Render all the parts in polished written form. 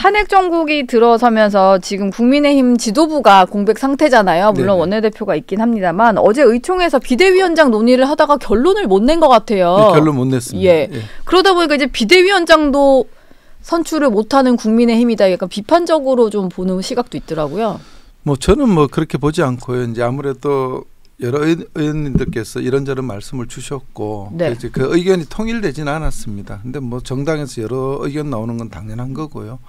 탄핵 정국이 들어서면서 지금 국민의힘 지도부가 공백 상태잖아요. 물론 네네. 원내대표가 있긴 합니다만 어제 의총에서 비대위원장 논의를 하다가 결론을 못 낸 것 같아요. 네, 결론 못 냈습니다. 예. 예. 그러다 보니까 이제 비대위원장도 선출을 못하는 국민의힘이다. 약간 비판적으로 좀 보는 시각도 있더라고요. 뭐 저는 뭐 그렇게 보지 않고요. 이제 아무래도 여러 의원님들께서 이런저런 말씀을 주셨고 네. 그 의견이 통일되지는 않았습니다. 근데 뭐 정당에서 여러 의견 나오는 건 당연한 거고요.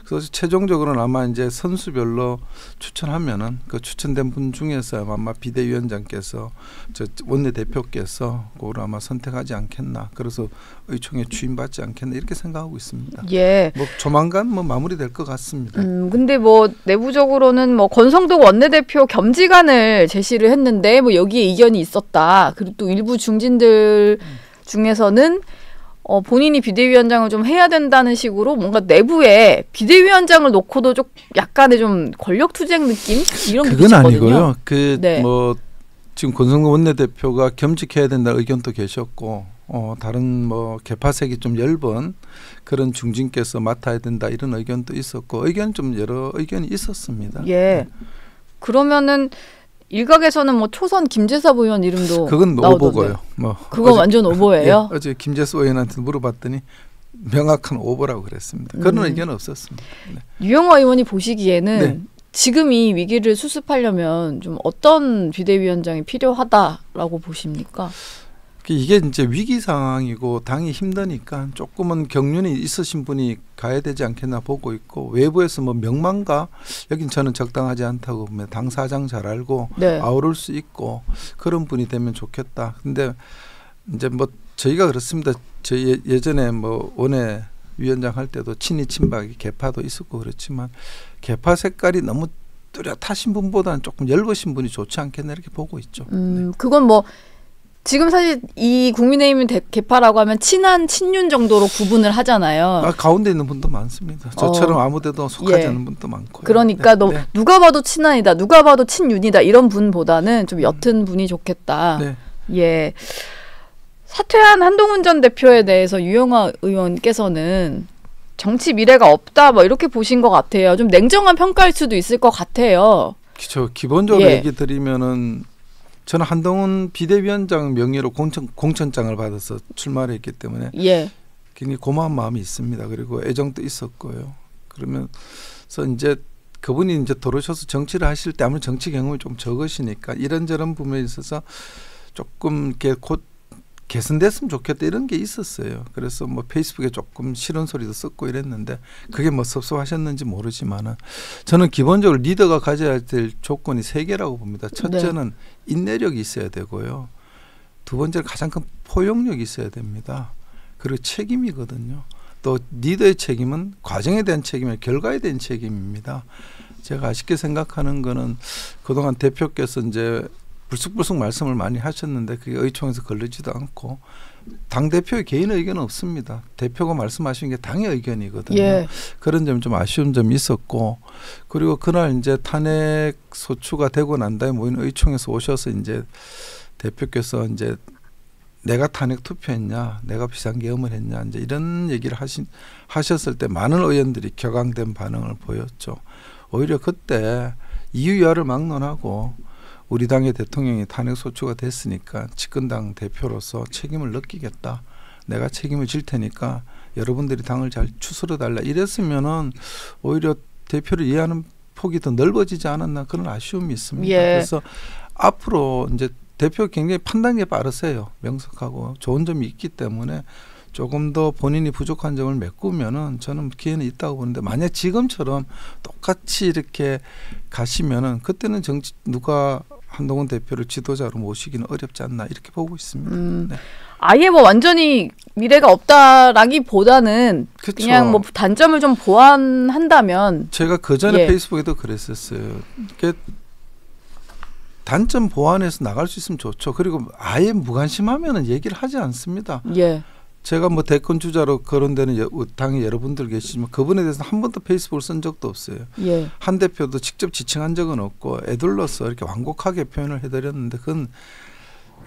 그래서 최종적으로는 아마 이제 선수별로 추천하면은 그 추천된 분 중에서 아마 비대위원장께서 저 원내대표께서 그걸 아마 선택하지 않겠나. 그래서 의총에 추임받지 않겠나 이렇게 생각하고 있습니다. 예. 뭐 조만간 뭐 마무리될 것 같습니다. 근데 뭐 내부적으로는 뭐 권성동 원내대표 겸직안을 제시를 했는데 뭐 여기에 이견이 있었다. 그리고 또 일부 중진들 중에서는 본인이 비대위원장을 좀 해야 된다는 식으로 뭔가 내부에 비대위원장을 놓고도 좀 약간의 좀 권력투쟁 느낌 이런 게 그건 있었거든요. 아니고요. 네. 뭐 지금 권성동 원내대표가 겸직해야 된다는 의견도 계셨고 다른 뭐 개파색이 좀 엷은 그런 중진께서 맡아야 된다 이런 의견도 있었고 의견 좀 여러 의견이 있었습니다. 예. 그러면은 일각에서는 뭐 초선 김재섭 의원 이름도 그건 나오던데. 오보고요. 뭐 그거 완전 오보예요? 예, 어제 김재섭 의원한테 물어봤더니 명확한 오보라고 그랬습니다. 그런 의견은 없었습니다. 네. 유영하 의원이 보시기에는 네. 지금 이 위기를 수습하려면 좀 어떤 비대위원장이 필요하다라고 보십니까? 이게 이제 위기 상황이고 당이 힘드니까 조금은 경륜이 있으신 분이 가야 되지 않겠나 보고 있고 외부에서 뭐 명망가 여긴 저는 적당하지 않다고 보면 당사장 잘 알고 네. 아우를 수 있고 그런 분이 되면 좋겠다. 근데 이제 뭐 저희가 그렇습니다. 저희 예전에 뭐 원외 위원장 할 때도 친이 친박이 개파도 있었고 그렇지만 개파 색깔이 너무 뚜렷하신 분보다는 조금 엷으신 분이 좋지 않겠나 이렇게 보고 있죠. 네. 그건 뭐 지금 사실 이 국민의힘 개파라고 하면 친한 친윤 정도로 구분을 하잖아요. 가운데 있는 분도 많습니다. 저처럼 아무데도 속하지 않는 분도 많고요. 그러니까 네. 누가 봐도 친한이다, 누가 봐도 친윤이다 이런 분보다는 좀 옅은 분이 좋겠다. 네. 예. 사퇴한 한동훈 전 대표에 대해서 유영하 의원께서는 정치 미래가 없다 뭐 이렇게 보신 것 같아요. 좀 냉정한 평가일 수도 있을 것 같아요. 그렇죠. 기본적으로 얘기 드리면은 저는 한동훈 비대위원장 명의로 공천장을 받아서 출마를 했기 때문에 굉장히 고마운 마음이 있습니다. 그리고 애정도 있었고요. 그러면서 이제 그분이 이제 들어오셔서 정치를 하실 때 아무래도 정치 경험이 좀 적으시니까 이런저런 부분에 있어서 조금 이렇게 곧 개선됐으면 좋겠다 이런 게 있었어요. 그래서 뭐 페이스북에 조금 싫은 소리도 썼고 이랬는데 그게 뭐 섭섭하셨는지 모르지만은 저는 기본적으로 리더가 가져야 될 조건이 3개라고 봅니다. 첫째는 인내력이 있어야 되고요. 두 번째는 가장 큰 포용력이 있어야 됩니다. 그리고 책임이거든요. 또 리더의 책임은 과정에 대한 책임이 아니라 결과에 대한 책임입니다. 제가 아쉽게 생각하는 거는 그동안 대표께서 이제 불쑥불쑥 말씀을 많이 하셨는데 그게 의총에서 걸리지도 않고 당대표의 개인 의견은 없습니다. 대표가 말씀하신 게 당의 의견이거든요. 그런 점이 좀 아쉬운 점이 있었고 그리고 그날 이제 탄핵 소추가 되고 난 다음에 모인 의총에서 오셔서 이제 대표께서 이제 내가 탄핵 투표했냐, 내가 비상계엄을 했냐 이제 이런 얘기를 하셨을 때 많은 의원들이 격앙된 반응을 보였죠. 오히려 그때 이유야를 막론하고 우리 당의 대통령이 탄핵 소추가 됐으니까 집권당 대표로서 책임을 느끼겠다. 내가 책임을 질 테니까 여러분들이 당을 잘 추스러 달라. 이랬으면은 오히려 대표를 이해하는 폭이 더 넓어지지 않았나 그런 아쉬움이 있습니다. 그래서 앞으로 이제 대표 굉장히 판단이 빠르세요. 명석하고 좋은 점이 있기 때문에 조금 더 본인이 부족한 점을 메꾸면은 저는 기회는 있다고 보는데 만약 지금처럼 똑같이 이렇게 가시면은 그때는 누가 한동훈 대표를 지도자로 모시기는 어렵지 않나 이렇게 보고 있습니다. 네. 아예 뭐 완전히 미래가 없다라기보다는 그쵸. 그냥 뭐 단점을 좀 보완한다면 제가 그 전에 페이스북에도 그랬었어요. 단점 보완해서 나갈 수 있으면 좋죠. 그리고 아예 무관심하면은 얘기를 하지 않습니다. 제가 뭐 대권 주자로 거론되는 당에 여러분들 계시지만 그분에 대해서 한 번도 페이스북을 쓴 적도 없어요. 한 대표도 직접 지칭한 적은 없고 애둘러서 이렇게 완곡하게 표현을 해드렸는데 그건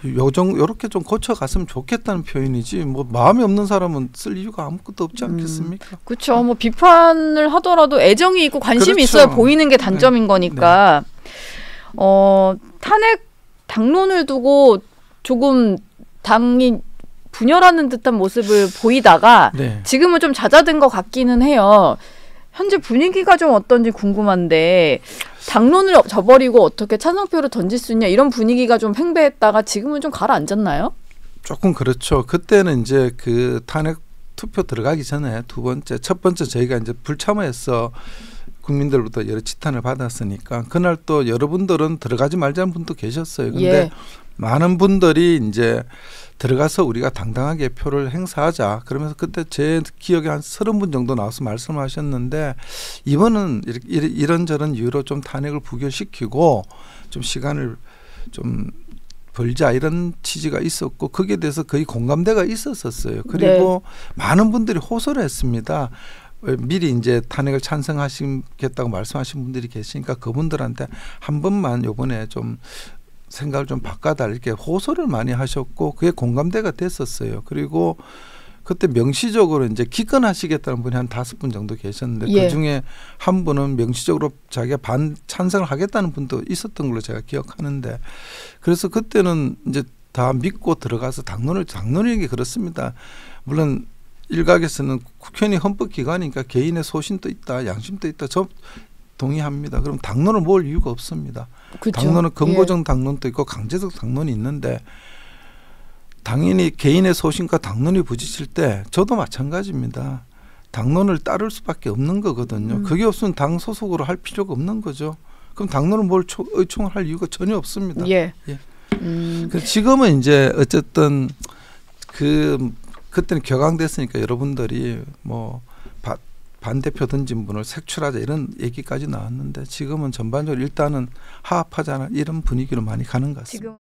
요렇게 좀 고쳐갔으면 좋겠다는 표현이지 뭐 마음이 없는 사람은 쓸 이유가 아무것도 없지 않겠습니까? 그렇죠. 뭐 비판을 하더라도 애정이 있고 관심이 그렇죠. 있어야 보이는 게 단점인 거니까 탄핵 당론을 두고 조금 당이 분열하는 듯한 모습을 보이다가 지금은 좀 잦아든 것 같기는 해요. 현재 분위기가 좀 어떤지 궁금한데 당론을 저버리고 어떻게 찬성표를 던질 수 있냐 이런 분위기가 좀 팽배했다가 지금은 좀 가라앉았나요? 조금 그렇죠. 그때는 이제 그 탄핵 투표 들어가기 전에 첫 번째 저희가 이제 불참해서 국민들로부터 여러 지탄을 받았으니까 그날 또 여러분들은 들어가지 말자는 분도 계셨어요. 근데 많은 분들이 이제 들어가서 우리가 당당하게 표를 행사하자. 그러면서 그때 제 기억에 한 30분 정도 나와서 말씀하셨는데 이번은 이런저런 이유로 좀 탄핵을 부결시키고 좀 시간을 좀 벌자 이런 취지가 있었고 거기에 대해서 거의 공감대가 있었었어요. 그리고 많은 분들이 호소를 했습니다. 미리 이제 탄핵을 찬성하시겠다고 말씀하신 분들이 계시니까 그분들한테 한 번만 요번에 좀 생각을 좀 바꿔달라 이렇게 호소를 많이 하셨고 그게 공감대가 됐었어요. 그리고 그때 명시적으로 이제 기권하시겠다는 분이 한 5분 정도 계셨는데 그중에 한 분은 명시적으로 자기가 찬성을 하겠다는 분도 있었던 걸로 제가 기억하는데 그래서 그때는 이제 다 믿고 들어가서 당론이 그렇습니다. 물론 일각에서는 국회의원이 헌법기관이니까 개인의 소신도 있다, 양심도 있다. 저 동의합니다. 그럼 당론을 모을 이유가 없습니다. 그쵸. 당론은 근거적 당론도 있고 강제적 당론이 있는데 당연히 개인의 소신과 당론이 부딪힐 때 저도 마찬가지입니다. 당론을 따를 수밖에 없는 거거든요. 그게 없으면 당 소속으로 할 필요가 없는 거죠. 그럼 당론을 뭘 의총을 할 이유가 전혀 없습니다. 지금은 이제 어쨌든 그때는 격앙됐으니까 여러분들이 뭐 반대표 던진 분을 색출하자 이런 얘기까지 나왔는데 지금은 전반적으로 일단은 하합하자는 이런 분위기로 많이 가는 것 같습니다.